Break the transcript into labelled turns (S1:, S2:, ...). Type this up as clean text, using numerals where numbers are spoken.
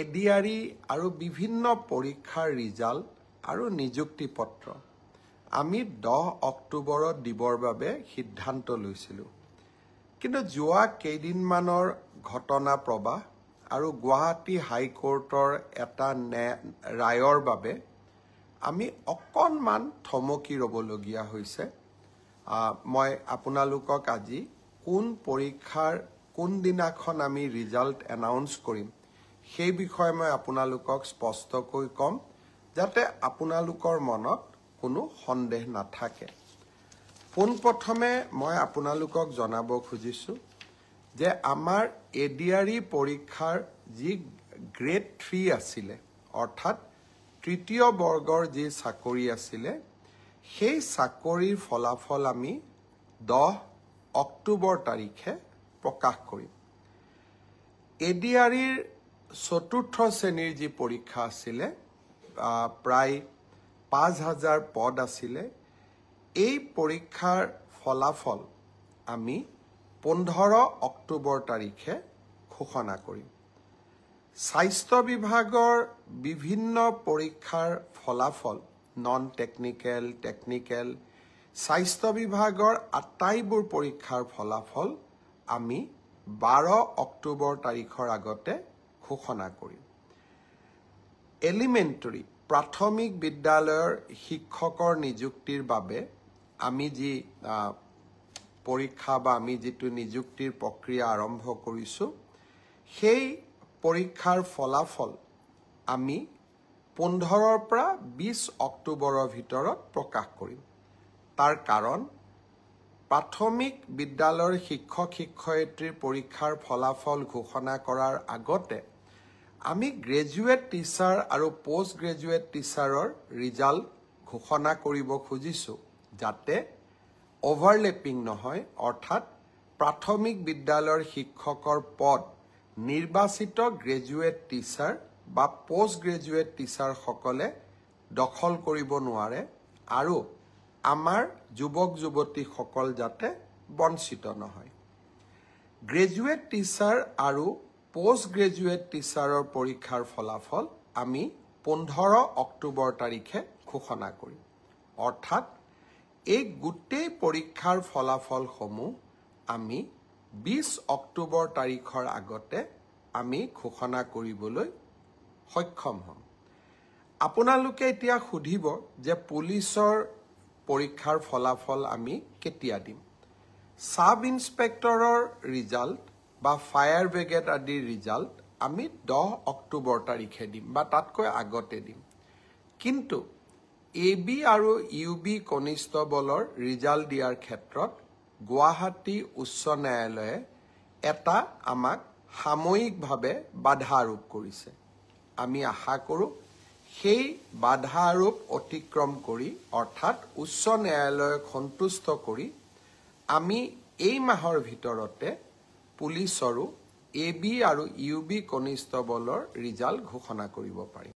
S1: ADRE আৰু বিভিন্ন পৰীক্ষাৰ ৰিজাল্ট আৰু নিযুক্তি পত্ৰ আমি 10 অক্টোবৰত দিবৰ বাবে সিদ্ধান্ত লৈছিলোঁ। কিন্তু যোৱা কেইদিনমানৰ ঘটনা প্ৰবাহ আৰু গুৱাহাটী হাইকোৰ্টৰ এটা ৰায়ৰ বাবে আমি অকণমান থমকি ৰ'বলগীয়া হৈছে। মই আপোনালোকক আজি কোন পৰীক্ষাৰ কোনদিনাখন আমি ৰিজাল্ট এনাউন্স কৰিম সেই বিষয়ে মই আপোনালোকক স্পষ্টকৈ ক'ম, যাতে আপোনালোকৰ মনত কোনো সন্দেহ নাথাকে। পোনপ্ৰথমে মই আপোনালোকক জনাব খুজিছোঁ যে আমাৰ এডিআৰই পৰীক্ষাৰ যি গ্ৰেড 3 আছিলে, অৰ্থাৎ তৃতীয় বৰ্গৰ যি চাকৰি আছিলে, সেই চাকৰিৰ ফলাফল আমি 10 অক্টোবৰ তাৰিখে প্ৰকাশ কৰিম। এডিআৰইৰ চতুৰ্থ শ্ৰেণীৰ যি পৰীক্ষা আছিলে, প্ৰায় 5000 পদ আছিলে, এই পৰীক্ষাৰ ফলাফল আমি 15 অক্টোবৰ তাৰিখে ঘোষণা কৰিম। স্বাস্থ্য বিভাগৰ বিভিন্ন পৰীক্ষাৰ ফলাফল, নন টেকনিকেল, টেকনিকেল, স্বাস্থ্য বিভাগৰ আটাইবোৰ পৰীক্ষাৰ ফলাফল আমি 12 অক্টোবৰ তাৰিখৰ আগতে ঘোষণা কৰিম। এলিমেণ্টাৰী প্ৰাথমিক বিদ্যালয়ৰ শিক্ষকৰ নিযুক্তিৰ বাবে আমি যি পৰীক্ষা বা আমি যিটো নিযুক্তিৰ প্ৰক্ৰিয়া আৰম্ভ কৰিছোঁ, সেই পৰীক্ষাৰ ফলাফল আমি 15 পৰা 20 অক্টোবৰৰ ভিতৰত প্ৰকাশ কৰিম। তাৰ কাৰণ প্ৰাথমিক বিদ্যালয়ৰ শিক্ষক শিক্ষয়িত্ৰীৰ পৰীক্ষাৰ ফলাফল ঘোষণা কৰাৰ আগতে আমি গ্ৰেজুৱেট টিচাৰ আৰু পোষ্ট গ্ৰেজুৱেট টিচাৰৰ ৰিজাল্ট ঘোষণা কৰিব খুজিছোঁ, যাতে অভাৰলেপিং নহয়, অৰ্থাৎ প্ৰাথমিক বিদ্যালয়ৰ শিক্ষকৰ পদ নিৰ্বাচিত গ্ৰেজুৱেট টিচাৰ বা পোষ্ট গ্ৰেজুৱেট টিচাৰসকলে দখল কৰিব নোৱাৰে আৰু আমাৰ যুৱক যুৱতীসকল যাতে বঞ্চিত নহয়। গ্ৰেজুৱেট টিচাৰ আৰু পোষ্ট গ্ৰেজুৱেট টিচাৰৰ পৰীক্ষাৰ ফলাফল আমি 15 অক্টোবৰ তাৰিখে ঘোষণা কৰিম। অৰ্থাৎ এই গোটেই পৰীক্ষাৰ ফলাফলসমূহ আমি 20 অক্টোবৰ তাৰিখৰ আগতে আমি ঘোষণা কৰিবলৈ সক্ষম হ'ম। আপোনালোকে এতিয়া সুধিব যে পুলিচৰ পৰীক্ষাৰ ফলাফল আমি কেতিয়া দিম? সাব ইন্সপেক্টৰৰ ৰিজাল্ট বা ফায়াৰ ব্ৰিগেড আদিৰ ৰিজাল্ট আমি 10 অক্টোবৰ তাৰিখে দিম বা তাতকৈ আগতে দিম। কিন্তু AB আৰু UB কনিষ্টবলৰ ৰিজাল্ট দিয়াৰ ক্ষেত্ৰত গুৱাহাটী উচ্চ ন্যায়ালয়ে এটা আমাক সাময়িকভাৱে বাধা আৰোপ কৰিছে। আমি আশা কৰোঁ সেই বাধা আৰোপ অতিক্ৰম কৰি, অৰ্থাৎ উচ্চ ন্যায়ালয়ক সন্তুষ্ট কৰি, আমি এই মাহৰ ভিতৰতে পুলিচৰো AB আৰু UB কনিষ্টবলৰ ৰিজাল্ট ঘোষণা কৰিব পাৰিম।